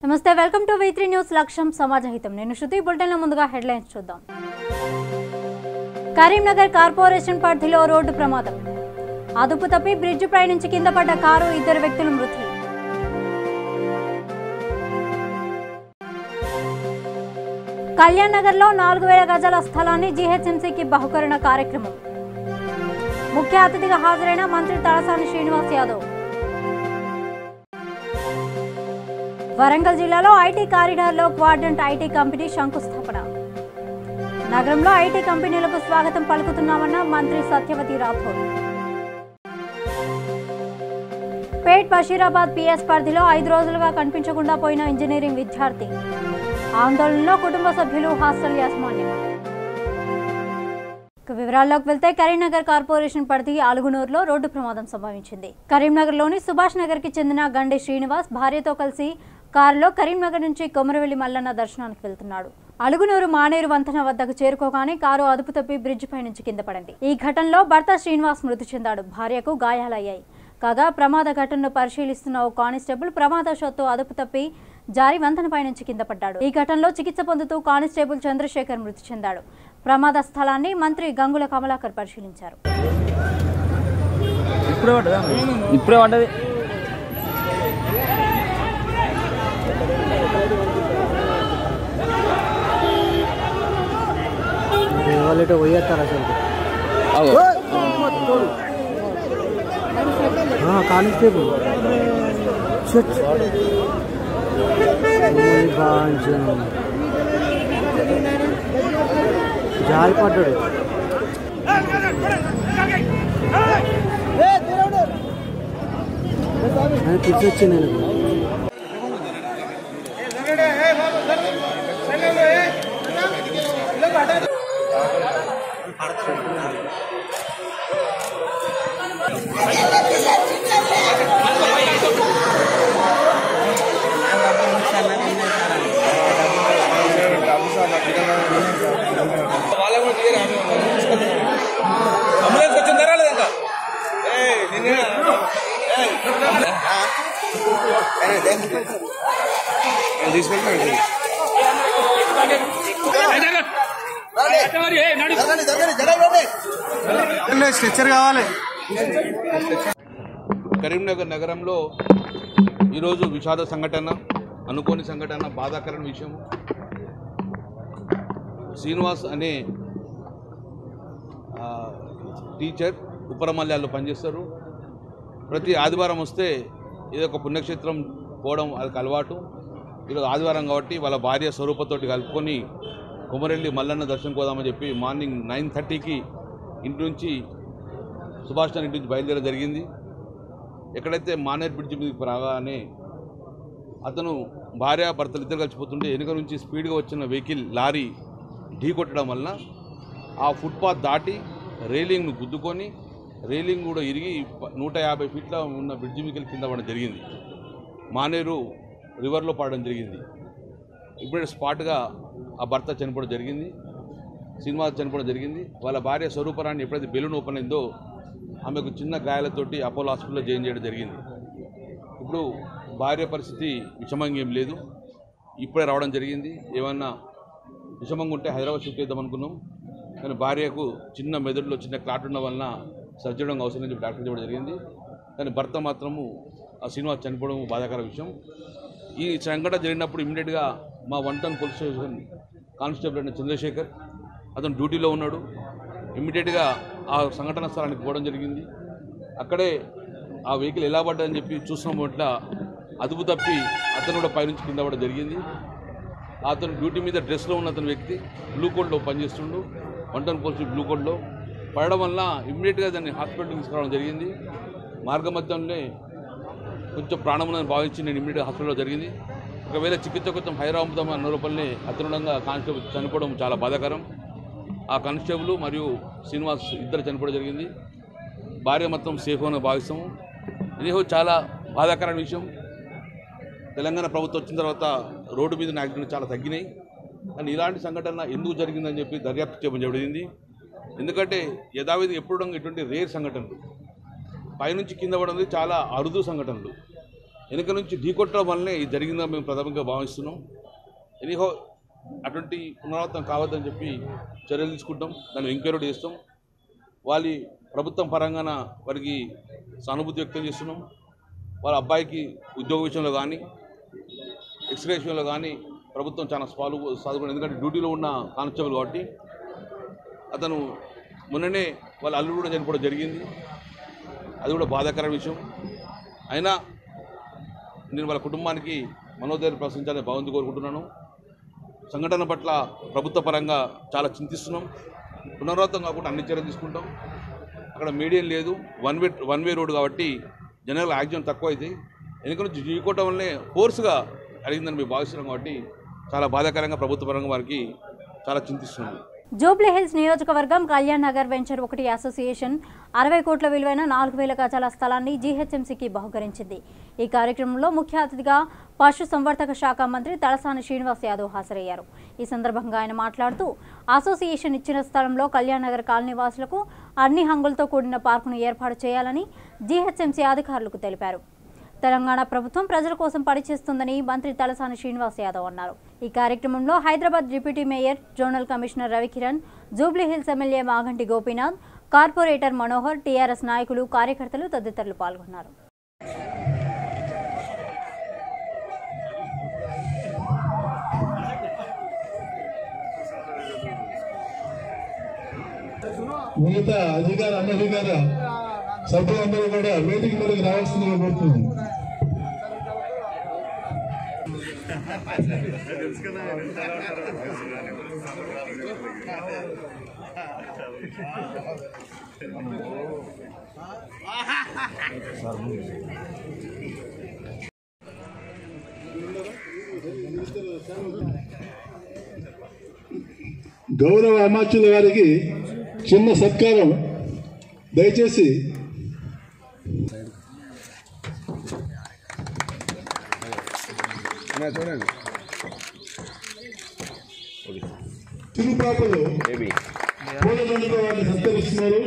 నమస్తే, welcome to V3 news. లక్ష్యం సమాజహితం. నేను శృతి. బులెటిన్లో ముందుగా హెడ్లైన్స్ చూద్దాం. కరీంనగర్ కార్పొరేషన్ పరిధిలో రోడ్డు ప్రమాదం. అదుపు తప్పి బ్రిడ్జ్ పై నుంచి కింద పడ్డ కారు, 2 వ్యక్తులు మృతి. కళ్యాణ్ నగర్ లో 4000 గజాల స్థలాన్ని జీహెచ్ఎంసీకి బహుకరణ కార్యక్రమం. ముఖ్య అతిథిగా హాజరైన మంత్రి తలసాని శ్రీనివాస్ యాదవ్. వరంగల్ జిల్లాలో ఐటీ కారిడార్లో క్వాడ్రంట్ ఐటీ కంపెనీ శంకుస్థాపన. నగరంలో ఐటీ కంపెనీలకు స్వాగతం పలుకుతున్నామన్న మంత్రి సత్యవతి రాథోడ్. పేట్ బషీరాబాద్ పిఎస్ పరిధిలో 5 రోజులుగా కనిపించకుండా పోయిన ఇంజనీరింగ్ విద్యార్థి. ఆందోళనలో కుటుంబ సభ్యులు, హాస్టల్ యాజమాన్యం. వివరాల్లోకి వెళ్తే కరీంనగర్ కార్పొరేషన్ పరిధి అలుగునూరులో రోడ్డు ప్రమాదం సంభవించింది. కరీంనగర్లోని సుభాష్ నగర్ కి చెందిన గండి శ్రీనివాస్ భార్యతో కలిసి కారులో కరీంనగర్ నుంచి కొమరవెల్లి మల్లన్న దర్శనానికి వెళ్తున్నాడు. అలుగునూరు మానేరు వంతెన వద్దకు చేరుకోగానే కారు అదుపు తప్పి బ్రిడ్జ్ పై నుంచి కింద పడింది. ఈ ఘటనలో భర్త శ్రీనివాస్ మృతి చెందాడు. భార్యకు గాయాలయ్యాయి. కాగా ప్రమాద ఘటనను పరిశీలిస్తున్న ఓ కానిస్టేబుల్ ప్రమాదవశాత్తు అదుపు తప్పి జారి వంతెనపై నుంచి కింద పడ్డాడు. ఈ ఘటనలో చికిత్స పొందుతూ కానిస్టేబుల్ చంద్రశేఖర్ మృతి చెందాడు. ప్రమాద స్థలాన్ని మంత్రి గంగుల కమలాకర్ పరిశీలించారు. కానిస్టేబుల్ జారి పడ్డాడు. పిచ్చి వచ్చింది. కరీంనగర్ నగరంలో ఈరోజు విషాద సంఘటన, అనుకోని సంఘటన, బాధాకరణ విషయం. శ్రీనివాస్ అనే టీచర్ ఉపరమల్యాల్లో పనిచేస్తారు. ప్రతి ఆదివారం వస్తే ఏదో ఒక పుణ్యక్షేత్రం పోవడం వాళ్ళకి అలవాటు. ఈరోజు ఆదివారం కాబట్టి వాళ్ళ భార్య స్వరూపతోటి కలుపుకొని కొమరెల్లి మల్లన్న దర్శనం పోదామని చెప్పి మార్నింగ్ 9:30కి ఇంటి నుంచి సుభాష్ నగర్ ఇంటి నుంచి బయలుదేరడం జరిగింది. ఎక్కడైతే మానేర్ బ్రిడ్జ్ మీదకి రాగానే అతను భార్య భర్తలు ఇద్దరు కలిసిపోతుంటే వెనుక నుంచి స్పీడ్గా వచ్చిన వెహికల్ లారీ ఢీ కొట్టడం వలన ఆ ఫుట్పాత్ దాటి రైలింగ్ను గుద్దుకొని రైలింగ్ కూడా ఇరిగి 150 ఫీట్ల ఉన్న బ్రిడ్జి మీదకి కింద పడడం జరిగింది. మానేరు రివర్లో పడడం జరిగింది. ఇప్పుడే స్పాట్గా ఆ భర్త చనిపోవడం జరిగింది, శ్రీనివాస్ చనిపోవడం జరిగింది. వాళ్ళ భార్య స్వరూపరాన్ని ఎప్పుడైతే బెలూన్ ఓపెన్ అయిందో ఆమెకు చిన్న గాయాలతోటి అపోలో హాస్పిటల్లో జాయిన్ చేయడం జరిగింది. ఇప్పుడు భార్య పరిస్థితి విషమంగా ఏం లేదు, ఇప్పుడే రావడం జరిగింది. ఏమన్నా విషమంగా ఉంటే హైదరాబాద్ షిఫ్ట్ చేద్దాం అనుకున్నాం, కానీ భార్యకు చిన్న మెదడులో చిన్న క్లాట్ ఉన్న వలన సర్జరీ అవసరం అని చెప్పి డాక్టర్ చెప్పడం జరిగింది. కానీ భర్త మాత్రము ఆ శ్రీనివాస్ చనిపోవడం బాధాకర విషయం. ఈ సంఘటన జరిగినప్పుడు ఇమ్మీడియట్గా మా 1 టౌన్ పోలీస్ స్టేషన్ కానిస్టేబుల్ అయిన చంద్రశేఖర్ అతను డ్యూటీలో ఉన్నాడు. ఇమ్మీడియట్గా ఆ సంఘటన స్థలానికి పోవడం జరిగింది. అక్కడే ఆ వెహికల్ ఎలా పడ్డదని చెప్పి చూసిన పట్ల అదుపు తప్పి అతను కూడా పైనుంచి కింద పడడం జరిగింది. అతను డ్యూటీ మీద డ్రెస్లో ఉన్న అతని వ్యక్తి బ్లూ కోడ్లో పనిచేస్తుండు, 1 టౌన్ పోలీస్ బ్లూ కోడ్లో పడడం వల్ల ఇమ్మీడియట్గా దాన్ని హాస్పిటల్కి తీసుకురావడం జరిగింది. మార్గమధ్యంలో కొంచెం ప్రాణములను భావించి నేను ఇమ్మీడియట్గా హాస్పిటల్లో జరిగింది. ఒకవేళ చికిత్స కొంచెం హైదరాబాద్ అన్న రూపంలో అతనుడంగా కానిస్టేబుల్ చనిపోవడం చాలా బాధాకరం. ఆ కానిస్టేబుల్ మరియు శ్రీనివాస్ ఇద్దరు చనిపోవడం జరిగింది. భార్య మొత్తం సేఫ్ అని భావిస్తాము. ఇది చాలా బాధాకరమైన విషయం. తెలంగాణ ప్రభుత్వం వచ్చిన తర్వాత రోడ్డు మీద యాక్సిడెంట్లు చాలా తగ్గినాయి, కానీ ఇలాంటి సంఘటన ఎందుకు జరిగిందని చెప్పి దర్యాప్తు చేయడం జరిగింది. ఎందుకంటే యథావిధి ఎప్పుడు ఇటువంటి రేర్ సంఘటనలు, పైనుంచి కింద పడడం చాలా అరుదు సంఘటనలు. వెనుక నుంచి ఢీకొట్టడం వల్లనే ఇది జరిగిందని మేము ప్రథమంగా భావిస్తున్నాం. ఎనీహో అటువంటి పునరావృతం కావద్దని చెప్పి చర్యలు తీసుకుంటాం, దాన్ని ఎంక్వైరీ చేస్తాం. వాళ్ళ ప్రభుత్వం పరంగాన వారికి సానుభూతి వ్యక్తం చేస్తున్నాం. వాళ్ళ అబ్బాయికి ఉద్యోగ విషయంలో కానీ ఎక్స్రే విషయంలో కానీ ప్రభుత్వం చాలా సాధుకుని, ఎందుకంటే డ్యూటీలో ఉన్న కానిస్టేబుల్ కాబట్టి. అతను మొన్ననే వాళ్ళ అల్లుడు కూడా చనిపోవడం జరిగింది, అది కూడా బాధాకరమైన విషయం. అయినా నేను వాళ్ళ కుటుంబానికి మనోధైర్యం ప్రశ్నించాలని భావంతో కోరుకుంటున్నాను. సంఘటన పట్ల ప్రభుత్వ పరంగా చాలా చింతిస్తున్నాం. పునరావృతం కాకుండా అన్ని చర్యలు తీసుకుంటాం. అక్కడ మీడియం లేదు, వన్ వే రోడ్ కాబట్టి జనరల్ యాక్సిడెంట్ తక్కువ అవుతాయి. వెనుక నుంచి ఢీకొట్టడం వల్లనే ఫోర్స్గా అడిగిందని మేము భావిస్తున్నాం కాబట్టి చాలా బాధాకరంగా ప్రభుత్వ పరంగా వారికి చాలా చింతిస్తున్నాం. జూబ్లీ హిల్స్ నియోజకవర్గం కళ్యాణ్ నగర్ వెంచర్ 1 అసోసియేషన్ 60 కోట్ల విలువైన 4000 గజాల స్థలాన్ని జీహెచ్ఎంసీకి బహుకరించింది. ఈ కార్యక్రమంలో ముఖ్య అతిథిగా పశు సంవర్ధక శాఖ మంత్రి తలసాని శ్రీనివాస్ యాదవ్ హాజరయ్యారు. ఈ సందర్భంగా ఆయన మాట్లాడుతూ అసోసియేషన్ ఇచ్చిన స్థలంలో కళ్యాణ్ నగర్ కాలనీ వాసులకు అన్ని హంగులతో కూడిన పార్కును ఏర్పాటు చేయాలని జీహెచ్ఎంసీ అధికారులకు తెలిపారు. తెలంగాణ ప్రభుత్వం ప్రజల కోసం పనిచేస్తుందని మంత్రి తలసాని శ్రీనివాస్ యాదవ్ అన్నారు. ఈ కార్యక్రమంలో Hyderabad deputy mayor, zonal commissioner Ravikiran, Jubilee hills MLA Maganti Gopinath, corporator Manohar, TRS నాయకులు, కార్యకర్తలు తదితరులు పాల్గొన్నారు. మిగతా అనధికార సభ్యులందరూ కూడా వేదిక మీదకి రావాల్సిందిగా కోరుతున్నాం. గౌరవ అమాత్యుల వారికి చిన్న సత్కారం దయచేసి. చూడండి, తిరుపాపలు పూలదండతో వారిని సత్కరిస్తున్నారు.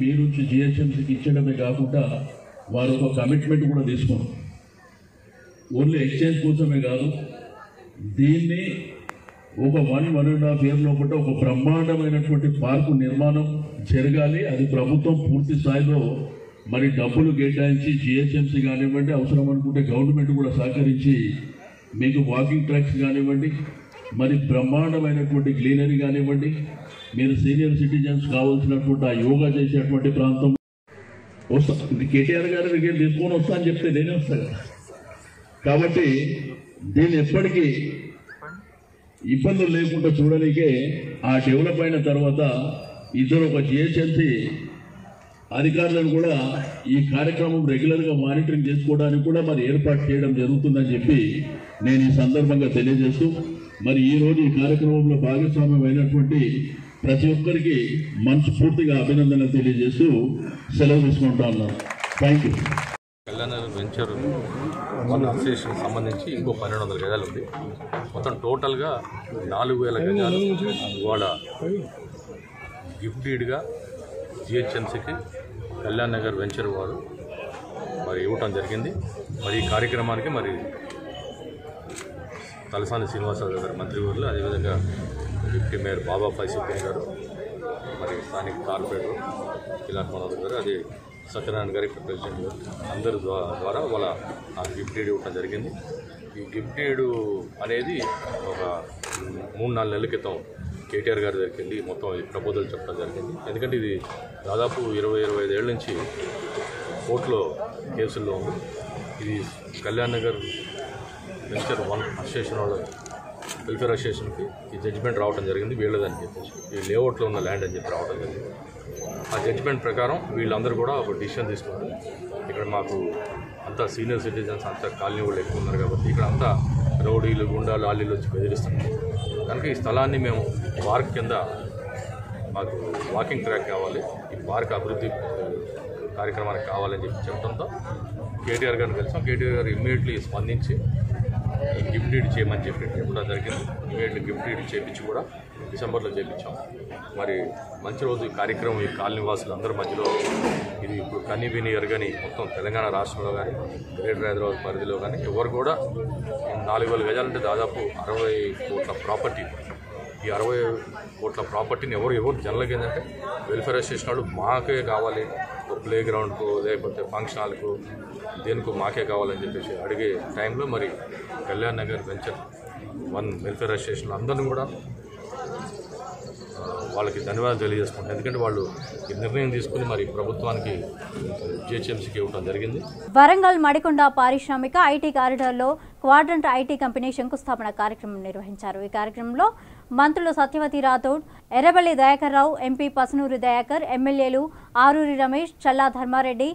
మీ నుంచి జిహెచ్ఎంసీకి ఇచ్చడమే కాకుండా వారు ఒక కమిట్మెంట్ కూడా తీసుకున్నారు. ఓన్లీ ఎక్స్చేంజ్ కోసమే కాదు, దీన్ని ఒక 1.5 year లోపల ఒక బ్రహ్మాండమైనటువంటి పార్కు నిర్మాణం జరగాలి. అది ప్రభుత్వం పూర్తి స్థాయిలో మరి డబ్బులు కేటాయించి జిహెచ్ఎంసీ కానివ్వండి, అవసరం అనుకుంటే గవర్నమెంట్ కూడా సహకరించి మీకు వాకింగ్ ట్రాక్స్ కానివ్వండి, మరి బ్రహ్మాండమైనటువంటి గ్రీనరీ కానివ్వండి, మీరు సీనియర్ సిటిజన్స్ కావాల్సినటువంటి ఆ యోగా చేసేటువంటి ప్రాంతం వస్తా. కేటీఆర్ గారి దగ్గర తీసుకొని వస్తా అని చెప్తే నేనే వస్తాను. కాబట్టి దీన్ని ఎప్పటికీ ఇబ్బందులు లేకుండా చూడడానికే ఆ డెవలప్ అయిన తర్వాత ఇద్దరు ఒక జిహెచ్ఎంసీ అధికారులను కూడా ఈ కార్యక్రమం రెగ్యులర్గా మానిటరింగ్ చేసుకోవడానికి కూడా మరి ఏర్పాటు చేయడం జరుగుతుందని చెప్పి నేను ఈ సందర్భంగా తెలియజేస్తూ, మరి ఈరోజు ఈ కార్యక్రమంలో భాగస్వామ్యం అయినటువంటి ప్రతి ఒక్కరికి మనస్ఫూర్తిగా అభినందనలు తెలియజేస్తూ సెలవు తీసుకుంటా ఉన్నాను. Thank you. Kalyan Nagar venture 1 association సంబంధించి ఇంకో 1200 గజాలు ఉంది. మొత్తం టోటల్గా 4000 గజాలు ఇవాళ గిఫ్ట్ డీడ్గా జిహెచ్ఎంసీకి కళ్యాణ్ నగర్ వెంచర్ వారు మరి ఇవ్వటం జరిగింది. మరి ఈ కార్యక్రమానికి మరి తలసాని శ్రీనివాసరావు గారు మంత్రివర్యులు, అదేవిధంగా డిప్యూటీ మేయర్ బాబా ఫైసుద్దీన్ గారు, మరి స్థానిక కార్పొరేటర్ కిలాన్ మనోహర్ గారు, అదే సత్యనారాయణ గారి ప్రెసిడెంట్ గారు అందరి ద్వారా వాళ్ళ ఆ గిఫ్ట్ డీడ్ ఇవ్వడం జరిగింది. ఈ గిఫ్ట్ డీడ్ అనేది ఒక 3-4 నెలల క్రితం కేటీఆర్ గారి దగ్గరికి వెళ్ళి మొత్తం ఈ ప్రపోజల్ చెప్పడం జరిగింది. ఎందుకంటే ఇది దాదాపు 20-25 ఏళ్ళ నుంచి కోర్టులో కేసుల్లో ఉంది. ఇది కళ్యాణ్ నగర్ వెంచర్ 1 అసోసియేషన్ వాళ్ళు వెల్ఫేర్ అసోసియేషన్కి ఈ జడ్జిమెంట్ రావడం జరిగింది. వీళ్ళదని చెప్పేసి ఈ లేఅవుట్లో ఉన్న ల్యాండ్ అని చెప్పి రావడం జరిగింది. ఆ జడ్జిమెంట్ ప్రకారం వీళ్ళందరూ కూడా ఒక డిసిషన్ తీసుకున్నారు. ఇక్కడ మాకు అంతా సీనియర్ సిటిజన్స్ అంతా కాలనీ వాళ్ళు ఎక్కువ ఉన్నారు కాబట్టి ఇక్కడ అంతా రౌడీలు, గుండాలు, ఆలీలు వచ్చి బెదిరిస్తున్నారు. కనుక ఈ స్థలాన్ని మేము పార్క్ కింద మాకు వాకింగ్ ట్రాక్ కావాలి, ఈ పార్క్ అభివృద్ధి కార్యక్రమానికి కావాలని చెప్పి చెప్పడంతో కేటీఆర్ గారిని కలిసాం. కేటీఆర్ గారు ఇమ్మీడియట్లీ స్పందించి గిఫ్ట్ డీడ్ చేయమని చెప్పి చెప్పడం జరిగింది. ఇమ్మీడియట్లీ గిఫ్ట్ డీడ్ చేయించి కూడా డిసెంబర్లో చేయించాం. మరి మంచి రోజు ఈ కార్యక్రమం ఈ కాలనీ వాసులు అందరి మధ్యలో ఇది ఇప్పుడు కన్నీ విని ఎరగని మొత్తం తెలంగాణ రాష్ట్రంలో కానీ గ్రేటర్ హైదరాబాద్ పరిధిలో కానీ ఎవరు కూడా 4,000 గజాలంటే దాదాపు 60 కోట్ల ప్రాపర్టీ. ఈ 60 కోట్ల ప్రాపర్టీని ఎవరు జనరల్గా ఏంటంటే వెల్ఫేర్ అసోసియేషన్ వాళ్ళు మాకే కావాలి, ఒక ప్లే గ్రౌండ్కు లేకపోతే ఫంక్షన్ హాల్కు దేనికో మాకే కావాలని చెప్పేసి అడిగే టైంలో మరి Kalyan Nagar venture 1 welfare association అందరినీ కూడా వాళ్ళకి ధన్యవాదాలు తెలియజేసుకుంటాం. ఎందుకంటే వాళ్ళు ఈ నిర్ణయం తీసుకుని మరి ప్రభుత్వానికి జిహెచ్ఎంసీకి ఇవ్వడం జరిగింది. వరంగల్ మడికొండ పారిశ్రామిక ఐటీ కారిడార్లో క్వాడ్రంట్ ఐటీ కంపెనీ శంకుస్థాపన కార్యక్రమం నిర్వహించారు. ఈ కార్యక్రమంలో మంత్రులు సత్యవతి రాథోడ్, ఎర్రబెల్లి దయాకర్ రావు, ఎంపీ పసునూరి దయాకర్, ఎమ్మెల్యేలు ఆరూరి రమేష్, చల్లా ధర్మారెడ్డి,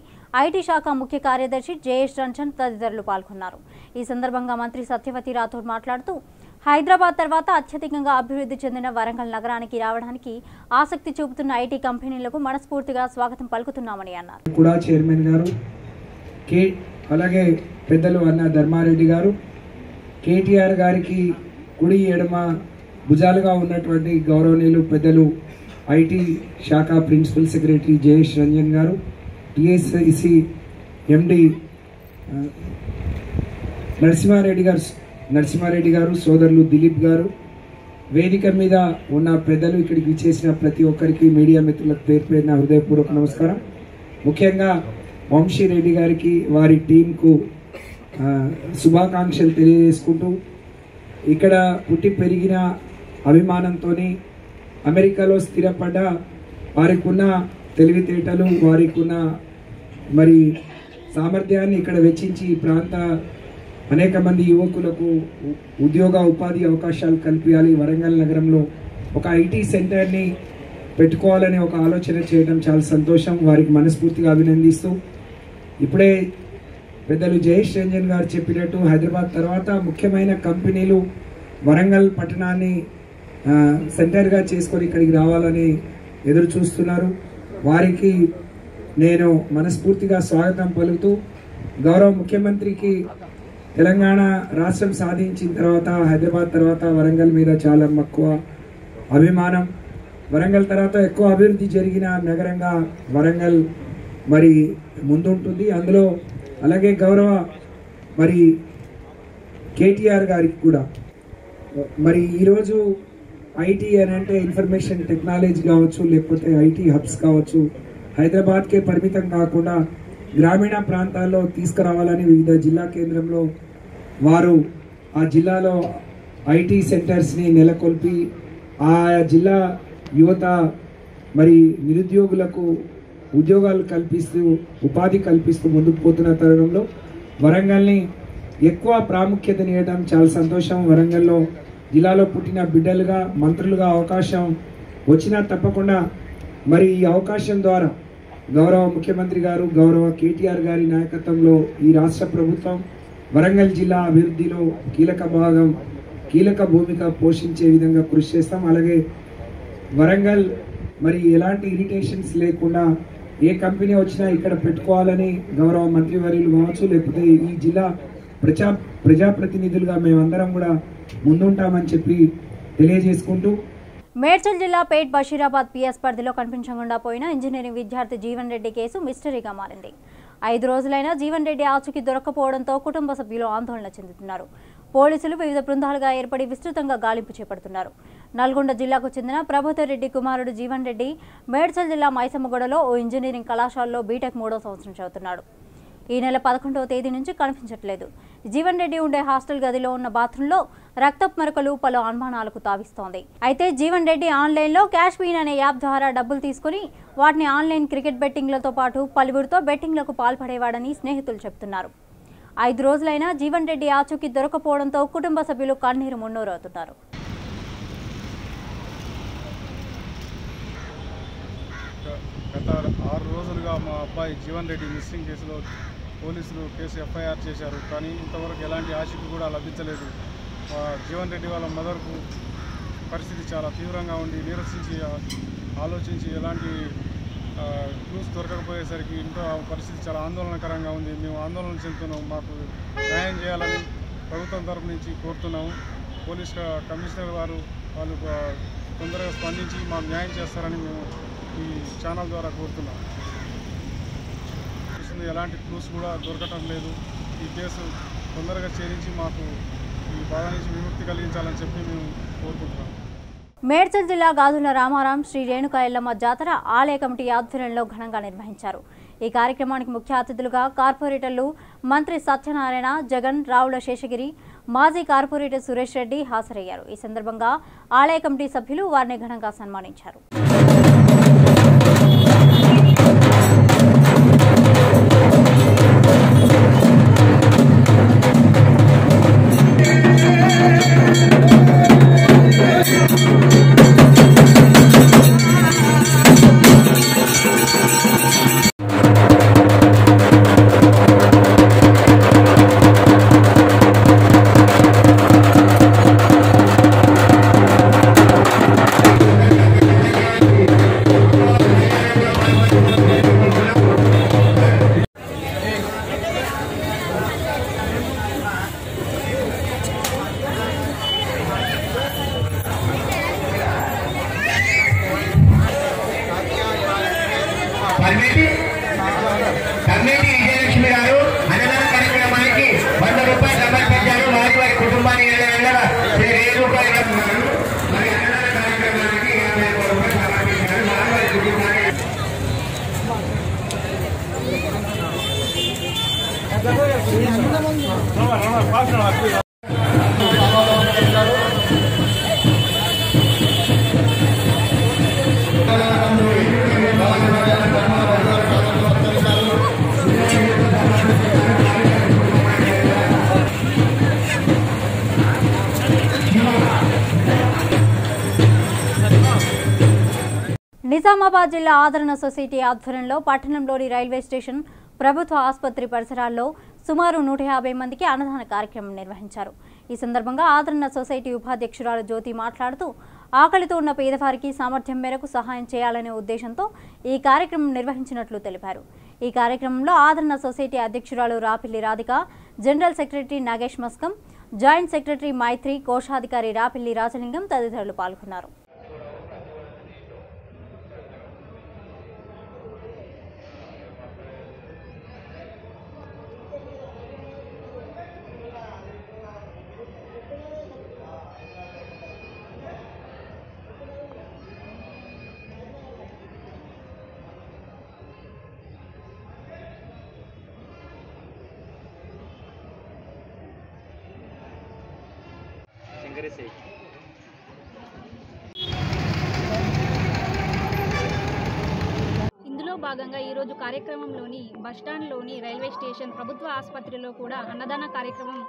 ఐటీ శాఖ ముఖ్య కార్యదర్శి జయేష్ రంజన్ తదితరులు పాల్గొన్నారు. ఈ సందర్భంగా మంత్రి సత్యవతి రాథోడ్ మాట్లాడుతూ హైదరాబాద్ తర్వాత అత్యధికంగా అభివృద్ధి చెందిన వరంగల్ నగరానికి రావడానికి ఆసక్తి చూపుతున్న ఐటీ కంపెనీలకు మనస్ఫూర్తిగా స్వాగతం పలుకుతున్నామని అన్నారు. కూడా చైర్మన్ గారు అలాగే పెద్దలు అన్న ధర్మారెడ్డి గారు, కేటీఆర్ గారికి కుడి ఎడమ భుజాలుగా ఉన్నటువంటి గౌరవనీయులు పెద్దలు ఐటీ శాఖ ప్రిన్సిపల్ సెక్రటరీ జయేష్ రంజన్ గారు, టిఎస్ఐసి ఎండి నరసింహారెడ్డి గారు, సోదరులు దిలీప్ గారు, వేదిక మీద ఉన్న పెద్దలు, ఇక్కడికి విచ్చేసిన ప్రతి ఒక్కరికి మీడియా మిత్రులకు పేరు పేరున హృదయపూర్వక నమస్కారం. ముఖ్యంగా వంశీరెడ్డి గారికి వారి టీంకు శుభాకాంక్షలు తెలియజేసుకుంటూ, ఇక్కడ పుట్టి పెరిగిన అభిమానంతో అమెరికాలో స్థిరపడ్డ వారికి ఉన్న తెలివితేటలు, వారికి ఉన్న మరి సామర్థ్యాన్ని ఇక్కడ వెచ్చించి ఈ ప్రాంత అనేక మంది యువకులకు ఉద్యోగ ఉపాధి అవకాశాలు కల్పించాలి, వరంగల్ నగరంలో ఒక ఐటీ సెంటర్ని పెట్టుకోవాలని ఒక ఆలోచన చేయడం చాలా సంతోషం. వారికి మనస్ఫూర్తిగా అభినందిస్తూ, ఇప్పుడే పెద్దలు జయేష్ రంజన్ గారు చెప్పినట్టు హైదరాబాద్ తర్వాత ముఖ్యమైన కంపెనీలు వరంగల్ పట్టణాన్ని సెంటర్గా చేసుకొని ఇక్కడికి రావాలని ఎదురు చూస్తున్నారు. వారికి నేను మనస్ఫూర్తిగా స్వాగతం పలుకుతూ, గౌరవ ముఖ్యమంత్రికి తెలంగాణ రాష్ట్రం సాధించిన తర్వాత హైదరాబాద్ తర్వాత వరంగల్ మీద చాలా మక్కువ అభిమానం. వరంగల్ తర్వాత ఎక్కువ అభివృద్ధి జరిగిన నగరంగా వరంగల్ మరి ముందుంటుంది. అందులో అలాగే గౌరవ మరి కేటీఆర్ గారికి కూడా మరి ఈరోజు ఐటీ అని అంటే ఇన్ఫర్మేషన్ టెక్నాలజీ కావచ్చు, లేకపోతే ఐటీ హబ్స్ కావచ్చు, హైదరాబాద్కే పరిమితం కాకుండా గ్రామీణ ప్రాంతాల్లో తీసుకురావాలని వివిధ జిల్లా కేంద్రంలో వారు ఆ జిల్లాలో ఐటీ సెంటర్స్ని నెలకొల్పి ఆ జిల్లా యువత మరి నిరుద్యోగులకు ఉద్యోగాలు కల్పిస్తూ ఉపాధి కల్పిస్తూ ముందుకు పోతున్న తరుణంలో వరంగల్ని ఎక్కువ ప్రాముఖ్యతనివ్వడం చాలా సంతోషం. వరంగల్లో జిల్లాలో పుట్టిన బిడ్డలుగా మంత్రులుగా అవకాశం వచ్చినా తప్పకుండా మరి ఈ అవకాశం ద్వారా గౌరవ ముఖ్యమంత్రి గారు, గౌరవ కేటీఆర్ గారి నాయకత్వంలో ఈ రాష్ట్ర ప్రభుత్వం వరంగల్ జిల్లా అభివృద్ధిలో కీలక భూమిక పోషించే విధంగా కృషి చేస్తాం. అలాగే వరంగల్ మరి ఎలాంటి ఇరిటేషన్స్ లేకుండా ఏ కంపెనీ వచ్చినా ఇక్కడ పెట్టుకోవాలని గౌరవ మంత్రివర్యులు కావచ్చు, లేకపోతే ఈ జిల్లా ప్రజాప్రతినిధులుగా మేమందరం కూడా ముందుంటామని చెప్పి తెలియజేసుకుంటూ, మేడ్చల్ జిల్లా పేట్ బషీరాబాద్ పిఎస్ పరిధిలో కనిపించకుండా పోయిన ఇంజనీరింగ్ విద్యార్థి జీవన్ రెడ్డి కేసు మిస్టరీగా మారింది. 5 రోజులైనా జీవన్ రెడ్డి ఆచూకీ దొరక్కపోవడంతో కుటుంబ సభ్యులు ఆందోళన చెందుతున్నారు. పోలీసులు వివిధ బృందాలుగా ఏర్పడి విస్తృతంగా గాలింపు చేపడుతున్నారు. నల్గొండ జిల్లాకు చెందిన ప్రభోధర్ రెడ్డి కుమారుడు జీవన్ రెడ్డి మేడ్చల్ జిల్లా మైసమ్మగూడలో ఓ ఇంజనీరింగ్ కళాశాలలో బీటెక్ 3వ సంవత్సరం చదువుతున్నాడు. ఈ నెల 11వ తేదీ నుంచి కనిపించట్లేదు. జీవన్ రెడ్డి ఉండే హాస్టల్ గదిలో ఉన్న బాత్రూంలో రక్తపు మరకలు పలు అనుమానాలకు తావిస్తోంది. అయితే జీవన్ రెడ్డి ఆన్లైన్లో క్యాష్ బీన్ అనే యాప్ ద్వారా డబ్బులు తీసుకుని వాటిని ఆన్లైన్ క్రికెట్ బెట్టింగ్లతో పాటు పలువురితో బెట్టింగ్లకు పాల్పడేవాడని స్నేహితులు చెబుతున్నారు. 5 రోజులైనా జీవన్ రెడ్డి ఆచూకీ దొరకపోవడంతో కుటుంబ సభ్యులు కన్నీరు మున్నోరవుతున్నారు. గత 6 రోజులుగా మా అబ్బాయి జీవన్ రెడ్డి మిస్సింగ్ కేసులో పోలీసులు కేసు ఎఫ్ఐఆర్ చేశారు. కానీ ఇంతవరకు ఎలాంటి ఆచూకీ కూడా లభించలేదు. జీవన్ రెడ్డి వాళ్ళ మదర్కు పరిస్థితి చాలా తీవ్రంగా ఉండి నీరసించి ఆలోచించి ఎలాంటి క్లూస్ దొరకకపోయేసరికి ఇంట్లో పరిస్థితి చాలా ఆందోళనకరంగా ఉంది. మేము ఆందోళన చెందుతున్నాం. మాకు న్యాయం చేయాలని ప్రభుత్వం తరపు నుంచి కోరుతున్నాము. పోలీస్ కమిషనర్ వారు వాళ్ళు తొందరగా స్పందించి మాకు న్యాయం చేస్తారని మేము ఈ ఛానల్ ద్వారా కోరుతున్నాం. ఎలాంటి క్లూస్ కూడా దొరకటం లేదు. ఈ కేసు తొందరగా ఛేదించి మాకు ఈ బాధ నుంచి విముక్తి కలిగించాలని చెప్పి మేము కోరుకుంటున్నాం. మేడ్చల్ జిల్లా గాజుల రామారాం శ్రీ రేణుకా ఎల్లమ్మ జాతర ఆలయ కమిటీ ఆధ్వర్యంలో ఘనంగా నిర్వహించారు. ఈ కార్యక్రమానికి ముఖ్య అతిథులుగా కార్పొరేటర్లు మంత్రి సత్యనారాయణ, జగన్, రావుల శేషగిరి, మాజీ కార్పొరేటర్ సురేష్ రెడ్డి హాజరయ్యారు. ఈ సందర్భంగా ఆలయ కమిటీ సభ్యులు వారిని ఘనంగా సన్మానించారు. కమిటీ విజయలక్ష్మి గారు అన్నదాన కార్యక్రమానికి 100 రూపాయలు సమర్పించారు. వారి వారి కుటుంబాన్ని శ్రీ రేణుకా మరి అన్నదాన కార్యక్రమానికి 50 రూపాయలు సమర్పించారు. వారి వారి కుటుంబాన్ని నిజామాబాద్ జిల్లా ఆదరణ సొసైటీ ఆధ్వర్యంలో పట్టణంలోని రైల్వే స్టేషన్, ప్రభుత్వ ఆసుపత్రి పరిసరాల్లో సుమారు 150 మందికి అన్నదాన కార్యక్రమం నిర్వహించారు. ఈ సందర్భంగా ఆదరణ సొసైటీ ఉపాధ్యక్షురాలు జ్యోతి మాట్లాడుతూ ఆకలితో ఉన్న పేదవారికి సామర్థ్యం మేరకు సహాయం చేయాలనే ఉద్దేశంతో ఈ కార్యక్రమం నిర్వహించినట్లు తెలిపారు. ఈ కార్యక్రమంలో ఆదరణ సొసైటీ అధ్యక్షురాలు Rapilli Radhika, general secretary Nagesh Maskam, joint secretary Maitri, కోశాధికారి రాపిల్లి రాజలింగం తదితరులు పాల్గొన్నారు. ఇందులో భాగంగా ఈరోజు కార్యక్రమంలోని బస్టాండ్లోని రైల్వే స్టేషన్, ప్రభుత్వ ఆసుపత్రిలో కూడా అన్నదాన కార్యక్రమం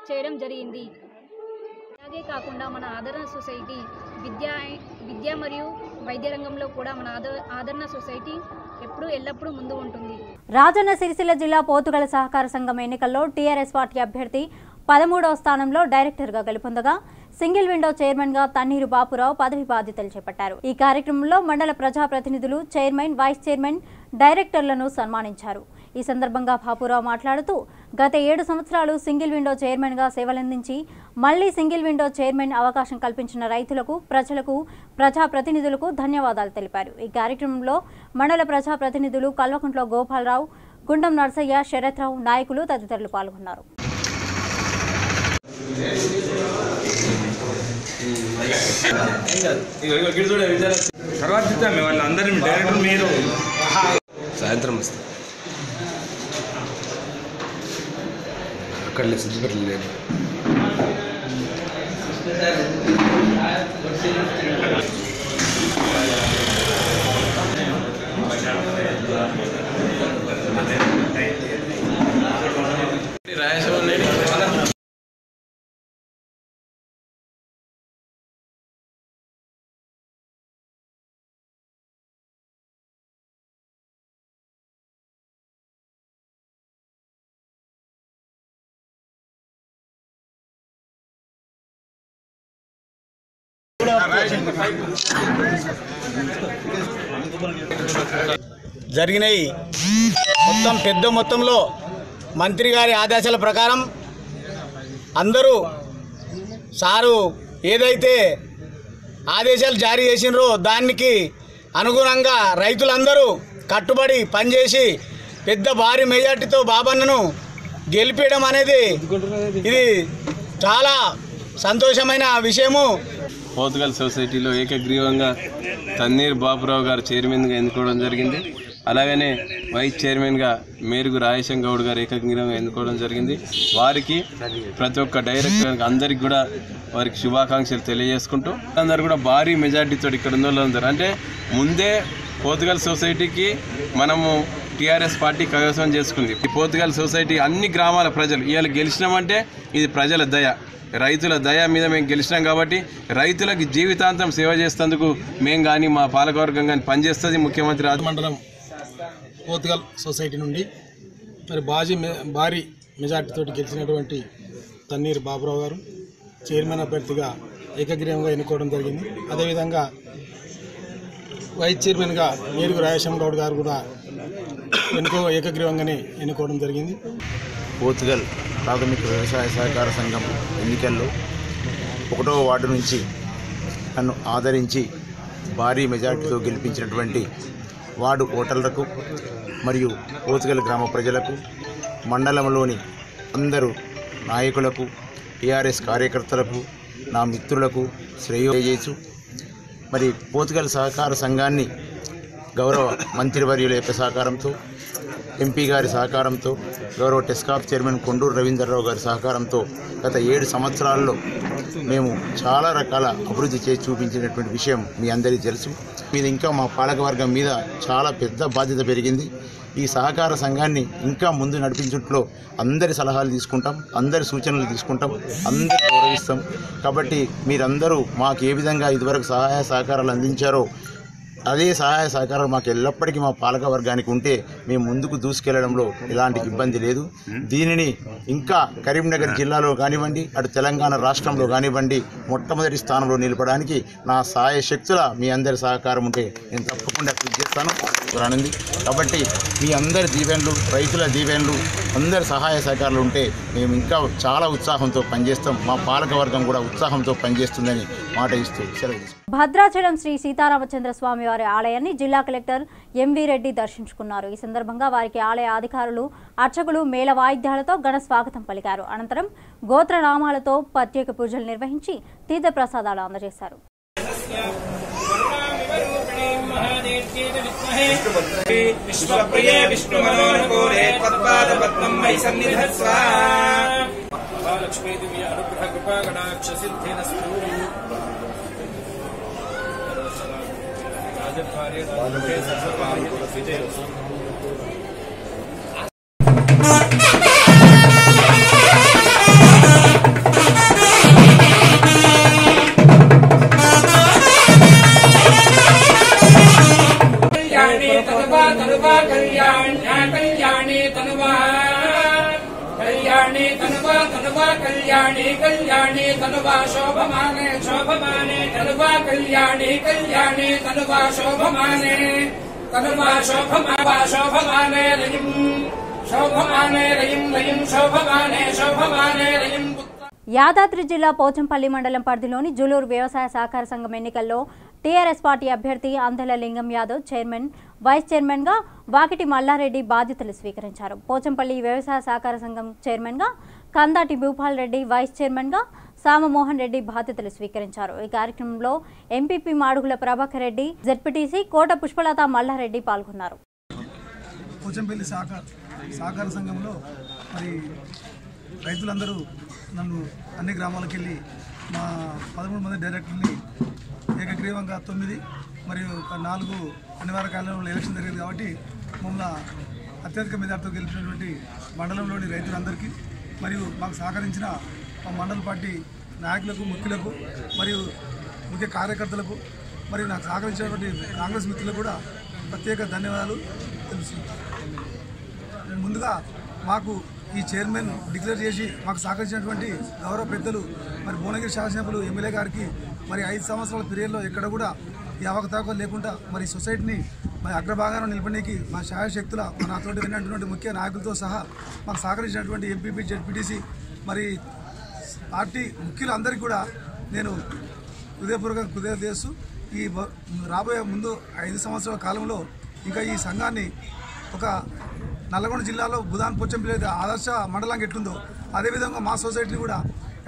చేయడం జరిగింది. అలాగే కాకుండా మన ఆదరణ సొసైటీ విద్య మరియు వైద్య రంగంలో కూడా మన ఆదరణ సొసైటీ ఎల్లప్పుడూ ముందు ఉంటుంది. రాజన్న సిరిసిల్ల జిల్లా పోతుగల సహకార సంఘం ఎన్నికల్లో టీఆర్ఎస్ పార్టీ అభ్యర్థి 13వ స్థానంలో డైరెక్టర్గా గెలుపొందగా సింగిల్ విండో చైర్మన్గా తన్నీరు బాపురావు పదవి బాధ్యతలు చేపట్టారు. ఈ కార్యక్రమంలో మండల ప్రజాప్రతినిధులు, చైర్మన్, వైస్ చైర్మన్, డైరెక్టర్లను సన్మానించారు. ఈ సందర్భంగా బాపురావు మాట్లాడుతూ గత 7 సంవత్సరాలు సింగిల్ విండో చైర్మన్గా సేవలందించి మళ్లీ సింగిల్ విండో చైర్మన్ అవకాశం కల్పించిన రైతులకు, ప్రజలకు, ప్రజాప్రతినిధులకు ధన్యవాదాలు తెలిపారు. ఈ కార్యక్రమంలో మండల ప్రజాప్రతినిధులు కల్వకుంట్ల గోపాలరావు, గుండం నర్సయ్య, శరత్రావు, నాయకులు తదితరులు పాల్గొన్నారు. సాయంత్రం వస్తాం అక్కడ సిద్ధిపెట్టలేదు. జరిగినాయి. మొత్తం పెద్ద మొత్తంలో మంత్రి గారి ఆదేశాల ప్రకారం అందరూ సారు ఏదైతే ఆదేశాలు జారీ చేసినారో దానికి అనుగుణంగా రైతులందరూ కట్టుబడి పనిచేసి పెద్ద భారీ మెజార్టీతో బాబన్నను గెలిపించడం అనేది ఇది చాలా సంతోషమైన విషయము. పోతుగల్ సొసైటీలో ఏకగ్రీవంగా తన్నీర్ బాబురావు గారు చైర్మన్గా ఎన్నుకోవడం జరిగింది. అలాగనే వైస్ చైర్మన్గా మేరుగు రాజేశం గౌడ్ గారు ఏకగ్రీవంగా ఎన్నుకోవడం జరిగింది. వారికి ప్రతి ఒక్క డైరెక్టర్ అందరికి కూడా వారికి శుభాకాంక్షలు తెలియజేసుకుంటూ అందరు కూడా భారీ మెజార్టీతో ఇక్కడ ఉన్న వాళ్ళందరూ అంటే ముందే పోతుగల్ సొసైటీకి మనము టీఆర్ఎస్ పార్టీ కైవసం చేసుకుంది. ఈ పోతుగల్ సొసైటీ అన్ని గ్రామాల ప్రజలు ఇవాళ గెలిచినామంటే ఇది ప్రజల దయ, రైతుల దయ మీద మేము గెలిచినాం కాబట్టి రైతులకు జీవితాంతం సేవ చేసేందుకు మేము కానీ మా పాలకవర్గం కానీ పనిచేస్తుంది. ముఖ్యమంత్రి మండలం పోతుగల్ సొసైటీ నుండి మరి భారీ మెజార్టీతో గెలిచినటువంటి తన్నీర్ బాబురావు గారు చైర్మన్ అభ్యర్థిగా ఏకగ్రీవంగా ఎన్నుకోవడం జరిగింది. అదేవిధంగా వైస్ చైర్మన్గా మేరుగు రాజేశం గౌడ్ గారు కూడా ఏకగ్రీవంగానే ఎన్నుకోవడం జరిగింది. పోతుగల్ ప్రాథమిక వ్యవసాయ సహకార సంఘం ఎన్నికల్లో 1వ వార్డు నుంచి నన్ను ఆదరించి భారీ మెజార్టీతో గెలిపించినటువంటి వార్డు ఓటర్లకు మరియు పోతుగల్ గ్రామ ప్రజలకు, మండలంలోని అందరూ నాయకులకు, టీఆర్ఎస్ కార్యకర్తలకు, నా మిత్రులకు శ్రేయోజేసు మరి పోతుగల్ సహకార సంఘాన్ని గౌరవ మంత్రివర్యుల యొక్క సహకారంతో, ఎంపీ గారి సహకారంతో, గౌరవ టెస్కాప్ చైర్మన్ కొండూరు రవీంద్రరావు గారి సహకారంతో గత 7 సంవత్సరాల్లో మేము చాలా రకాల అభివృద్ధి చేసి చూపించినటువంటి విషయం మీ అందరికీ తెలుసు. మీద ఇంకా మా పాలకవర్గం మీద చాలా పెద్ద బాధ్యత పెరిగింది. ఈ సహకార సంఘాన్ని ఇంకా ముందు నడిపించట్లో అందరి సలహాలు తీసుకుంటాం, అందరి సూచనలు తీసుకుంటాం, అందరి గౌరవిస్తాం. కాబట్టి మీరందరూ మాకు ఏ విధంగా ఇదివరకు సహాయ సహకారాలు అందించారో అదే సహాయ సహకారాలు మాకు ఎల్లప్పటికీ మా పాలక వర్గానికి ఉంటే మేము ముందుకు దూసుకెళ్లడంలో ఎలాంటి ఇబ్బంది లేదు. దీనిని ఇంకా కరీంనగర్ జిల్లాలో కానివ్వండి, అటు తెలంగాణ రాష్ట్రంలో కానివ్వండి మొట్టమొదటి స్థానంలో నిలపడానికి నా సహాయ శక్తుల మీ అందరి సహకారం ఉంటే నేను తప్పకుండా కృషి చేస్తాను రానుంది. కాబట్టి మీ అందరి దీవెనలు, రైతుల దీవెనలు, అందరి సహాయ సహకారాలు ఉంటే మేము ఇంకా చాలా ఉత్సాహంతో పనిచేస్తాం. మా పాలక వర్గం కూడా ఉత్సాహంతో పనిచేస్తుందని మాట ఇస్తూ సెలవు. భద్రాచలం శ్రీ సీతారామచంద్ర స్వామి వారి ఆలయాన్ని జిల్లా కలెక్టర్ ఎంవి రెడ్డి దర్శించుకున్నారు. ఈ సందర్భంగా వారికి ఆలయ అధికారులు, అర్చకులు మేళ వాయిద్యాలతో ఘన స్వాగతం పలికారు. అనంతరం గోత్రనామాలతో ప్రత్యేక పూజలు నిర్వహించి తీర్థ ప్రసాదాలు అందజేశారు. कल्याणी कल्याणी तनुवा शोभमाने शोभमाने तनुवा कल्याणी कल्याणी तनुवा शोभमाने तनुवा शोभमाने रयिं शोभमाने रयिं रयिं शोभमाने शोभमाने रयिं. యాదాద్రి జిల్లా పోచంపల్లి మండలం పరిధిలోని జులూరు వ్యవసాయ సహకార సంఘం ఎన్నికల్లో టీఆర్ఎస్ పార్టీ అభ్యర్థి అందెల లింగం యాదవ్ చైర్మన్, వైస్ చైర్మన్గా వాకిటి మల్లారెడ్డి బాధ్యతలు స్వీకరించారు. పోచంపల్లి వ్యవసాయ సహకార సంఘం చైర్మన్గా కందాటి భూపాల్ రెడ్డి, వైస్ చైర్మన్గా సామమోహన్ రెడ్డి బాధ్యతలు స్వీకరించారు. ఈ కార్యక్రమంలో ఎంపీపీ మాడుగుల ప్రభాకర్ రెడ్డి, జెడ్పీటీసీ కోట పుష్పలత మల్లారెడ్డి పాల్గొన్నారు. పోచంపల్లి సహకార సంఘంలో మరి రైతులందరూ నన్ను అన్ని గ్రామాలకు వెళ్ళి మా 13 మంది డైరెక్టర్ని ఏకగ్రీవంగా 9 మరియు 4 అనివార్య కాలంలో ఎలక్షన్ జరిగింది కాబట్టి మమ్మల్ని అత్యధిక మెజార్టీతో గెలిచినటువంటి మండలంలోని రైతులందరికీ మరియు మాకు సహకరించిన మా మండల పార్టీ నాయకులకు, ముఖ్యులకు మరియు ముఖ్య కార్యకర్తలకు మరియు నాకు సహకరించినటువంటి కాంగ్రెస్ మిత్రులకు కూడా ప్రత్యేక ధన్యవాదాలు తెలుస్తున్నాను. ముందుగా మాకు ఈ చైర్మన్ డిక్లేర్ చేసి మాకు సహకరించినటువంటి గౌరవ పెద్దలు మరి భువనగిరి శాసనసభ్యులు ఎమ్మెల్యే గారికి మరి 5 సంవత్సరాల పీరియడ్లో ఎక్కడ కూడా ఈ అవకతవకలు లేకుండా మరి సొసైటీని మరి అగ్రభాగాన్ని నిలపడానికి మా శాయశక్తుల నాతోటి విన్నటువంటి ముఖ్య నాయకులతో సహా మాకు సహకరించినటువంటి ఎంపీపీ, జెడ్పీటీసీ మరి పార్టీ ముఖ్యులందరికీ కూడా నేను హృదయపూర్వకంగా కృతజ్ఞత చేస్తూ ఈ రాబోయే ముందు 5 సంవత్సరాల కాలంలో ఇంకా ఈ సంఘాన్ని ఒక నల్లగొండ జిల్లాలో బుధాన్ పోచంపల్లి ఆదర్శ మండలంగా ఎట్లుందో అదేవిధంగా మా సొసైటీని కూడా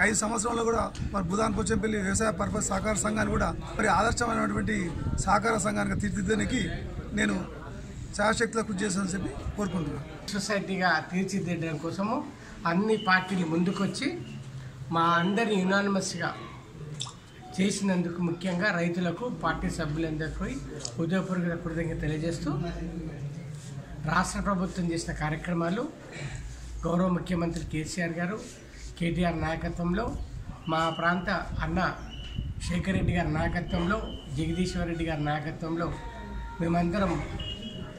5 సంవత్సరాల్లో కూడా మరి బుధాన్ పోచంపల్లి వ్యవసాయ పర్పస్ సహకార సంఘాన్ని కూడా మరి ఆదర్శమైనటువంటి సహకార సంఘానికి తీర్చిదిద్దడానికి నేను శాయశక్తిలో కృషి చేస్తానని చెప్పి కోరుకుంటున్నాను. సొసైటీగా తీర్చిదిద్దడం కోసము అన్ని పార్టీలు ముందుకొచ్చి మా అందరి యునానిమస్గా చేసినందుకు ముఖ్యంగా రైతులకు పార్టీ సభ్యులందరికీ హృదయపూర్వక కృతజ్ఞత తెలియజేస్తూ రాష్ట్ర ప్రభుత్వం చేసిన కార్యక్రమాలు గౌరవ ముఖ్యమంత్రి కేసీఆర్ గారు కేటీఆర్ నాయకత్వంలో మా ప్రాంత అన్న శేఖర్ రెడ్డి గారి నాయకత్వంలో జగదీశ్వర్ రెడ్డి గారి నాయకత్వంలో మేమందరం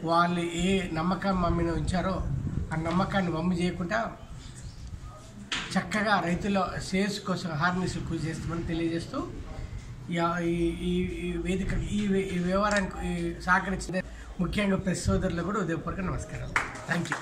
వాళ్ళు ఏ నమ్మకం మమ్మీని ఉంచారో ఆ నమ్మకాన్ని వమ్ము చేయకుండా చక్కగా రైతుల శ్రేయస్సు కోసం హార్నిస్ కృషి చేస్తామని తెలియజేస్తూ ఈ వేదిక ఈ వ్యవహారానికి సహకరించిన ముఖ్యంగా ప్రెస్ సోదరులకు కూడా ఉదయపూర్వక నమస్కారం. Thank you.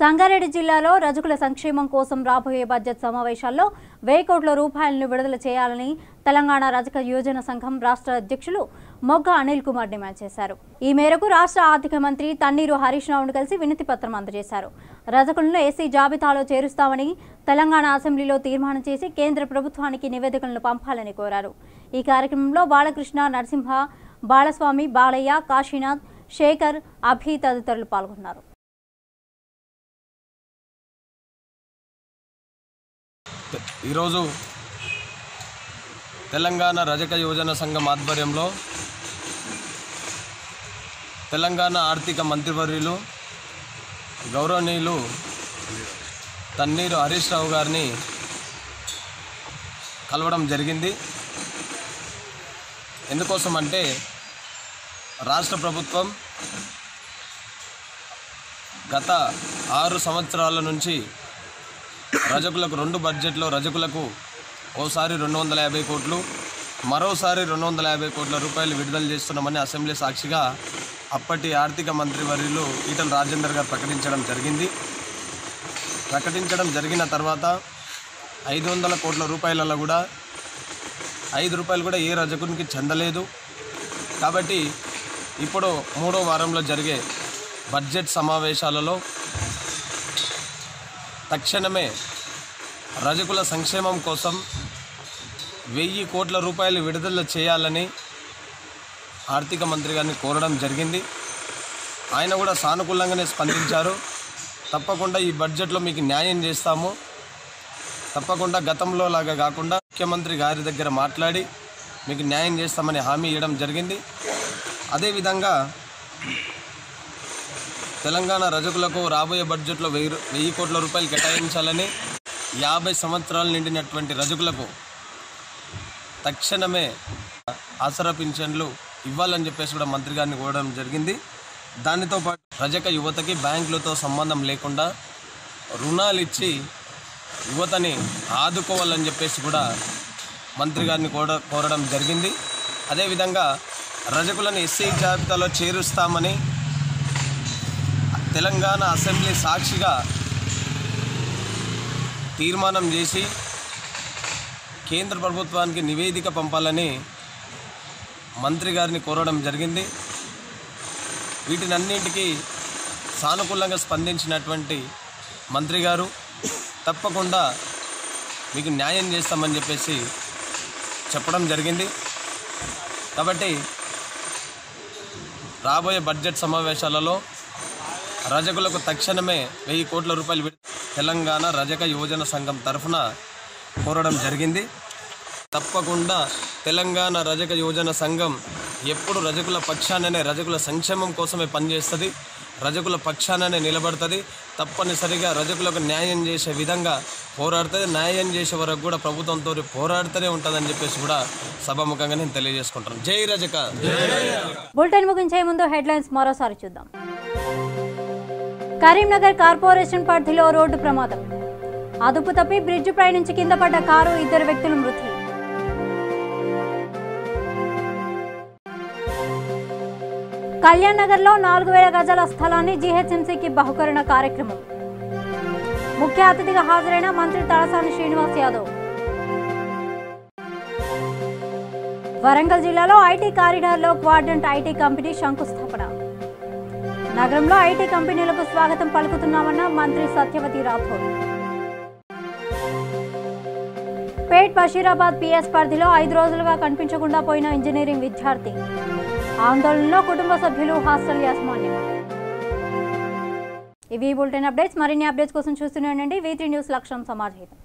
సంగారెడ్డి జిల్లాలో రజకుల సంక్షేమం కోసం రాబోయే బడ్జెట్ సమావేశాల్లో 1000 కోట్ల రూపాయలను విడుదల చేయాలని తెలంగాణ రజక యోజన సంఘం రాష్ట్ర అధ్యక్షులు మొగ్గ అనిల్ కుమార్ డిమాండ్ చేశారు. ఈ మేరకు రాష్ట్ర ఆర్థిక మంత్రి తన్నీరు హరీష్ రావును కలిసి వినతి పత్రం అందజేశారు. రజకులను ఎస్సీ జాబితాలో చేరుస్తామని తెలంగాణ అసెంబ్లీలో తీర్మానం చేసి కేంద్ర ప్రభుత్వానికి నివేదికలను పంపాలని కోరారు. ఈ కార్యక్రమంలో బాలకృష్ణ, నరసింహ, బాలస్వామి, బాలయ్య, కాశీనాథ్, శేఖర్, అభి తదితరులు పాల్గొన్నారు. ఈరోజు తెలంగాణ రజక యోజన సంఘం ఆధ్వర్యంలో తెలంగాణ ఆర్థిక మంత్రివర్యులు గౌరవనీయులు తన్నీరు హరీష్ రావు గారిని కలవడం జరిగింది. ఎందుకోసం అంటే రాష్ట్ర ప్రభుత్వం గత 6 సంవత్సరాల నుంచి రజకులకు 2 బడ్జెట్లో రజకులకు ఓసారి 250 కోట్లు మరోసారి 250 కోట్ల రూపాయలు విడుదల చేస్తున్నామని అసెంబ్లీ సాక్షిగా అప్పటి ఆర్థిక మంత్రి వర్యులు ఈటల రాజేందర్ గారు ప్రకటించడం జరిగిన తర్వాత 500 కోట్ల రూపాయలలో కూడా 5 రూపాయలు కూడా ఏ రజకునికి చెందలేదు. కాబట్టి ఇప్పుడు 3వ వారంలో జరిగే బడ్జెట్ సమావేశాలలో తక్షణమే రజకుల సంక్షేమం కోసం 1000 కోట్ల రూపాయలు విడుదల చేయాలని ఆర్థిక మంత్రి గారిని కోరడం జరిగింది. ఆయన కూడా సానుకూలంగానే స్పందించారు. తప్పకుండా ఈ బడ్జెట్లో మీకు న్యాయం చేస్తాము, తప్పకుండా గతంలో లాగా కాకుండా ముఖ్యమంత్రి గారి దగ్గర మాట్లాడి మీకు న్యాయం చేస్తామని హామీ ఇవ్వడం జరిగింది. అదేవిధంగా తెలంగాణ రజకులకు రాబోయే బడ్జెట్లో 1000 కోట్ల రూపాయలు కేటాయించాలని 50 సంవత్సరాలు నిండినటువంటి రజకులకు తక్షణమే ఆసరా పింఛన్లు ఇవ్వాలని చెప్పేసి కూడా మంత్రి గారిని కోరడం జరిగింది. దానితో పాటు రజక యువతకి బ్యాంకులతో సంబంధం లేకుండా రుణాలు ఇచ్చి యువతని ఆదుకోవాలని చెప్పేసి కూడా మంత్రి గారిని కోరడం జరిగింది. అదేవిధంగా రజకులను ఎస్సీ జాబితాలో చేరుస్తామని తెలంగాణ అసెంబ్లీ సాక్షిగా తీర్మానం చేసి కేంద్ర ప్రభుత్వానికి నివేదిక పంపాలని మంత్రి గారిని కోరడం జరిగింది. వీటినన్నింటికీ సానుకూలంగా స్పందించినటువంటి మంత్రి గారు తప్పకుండా మీకు న్యాయం చేస్తామని చెప్పేసి చెప్పడం జరిగింది. కాబట్టి రాబోయే బడ్జెట్ సమావేశాలలో రజకులకు తక్షణమే 1000 కోట్ల రూపాయలు తెలంగాణ రజక యోజన సంఘం తరఫున కోరడం జరిగింది. తప్పకుండా తెలంగాణ రజక యోజన సంఘం ఎప్పుడు రజకుల పక్షాననే రజకుల సంక్షేమం కోసమే పనిచేస్తుంది, రజకుల పక్షాననే నిలబడుతుంది. తప్పనిసరిగా రజకులకు న్యాయం చేసే విధంగా పోరాడుతుంది. న్యాయం చేసే వరకు కూడా ప్రభుత్వంతో పోరాడుతూనే ఉంటుందని చెప్పేసి కూడా సభాముఖంగా నేను తెలియజేసుకుంటాను. జై రజక. బులెటిన్ ముగించే ముందు హెడ్లైన్స్ మరోసారి చూద్దాం. కరీంనగర్ కార్పొరేషన్ పరిధిలో రోడ్డు ప్రమాదం. అదుపు తప్పి బ్రిడ్జిపై నుంచి కింద పడ్డ కారు, 2 వ్యక్తులు మృతి. కళ్యాణ్ నగర్లో 4000 గజాల స్థలాన్ని జీహెచ్ఎంసీకి బహుకరణ కార్యక్రమం. ముఖ్య అతిథిగా హాజరైన మంత్రి తలసాని శ్రీనివాస్ యాదవ్. వరంగల్ జిల్లాలో ఐటీ కారిడార్లో క్వాడ్రంట్ ఐటీ కంపెనీ శంకుస్థాపన. నగరంలో ఐటీ కంపెనీలకు స్వాగతం పలుకుతున్నామన్న మంత్రి సత్యవతి రాథోడ్. పేట్ బషీరాబాద్ పిఎస్ పరిధిలో 5 రోజులుగా కనిపించకుండా పోయిన ఇంజనీరింగ్ విద్యార్థి. ఆందోళనలో కుటుంబ సభ్యులు, హాస్టల్ యాజమాన్యం. ఇవి బులెటిన్ అప్డేట్స్. మరిన్ని అప్డేట్స్ కోసం చూస్తూనే ఉండండి V3 న్యూస్. లక్ష్యం సమాజహితం.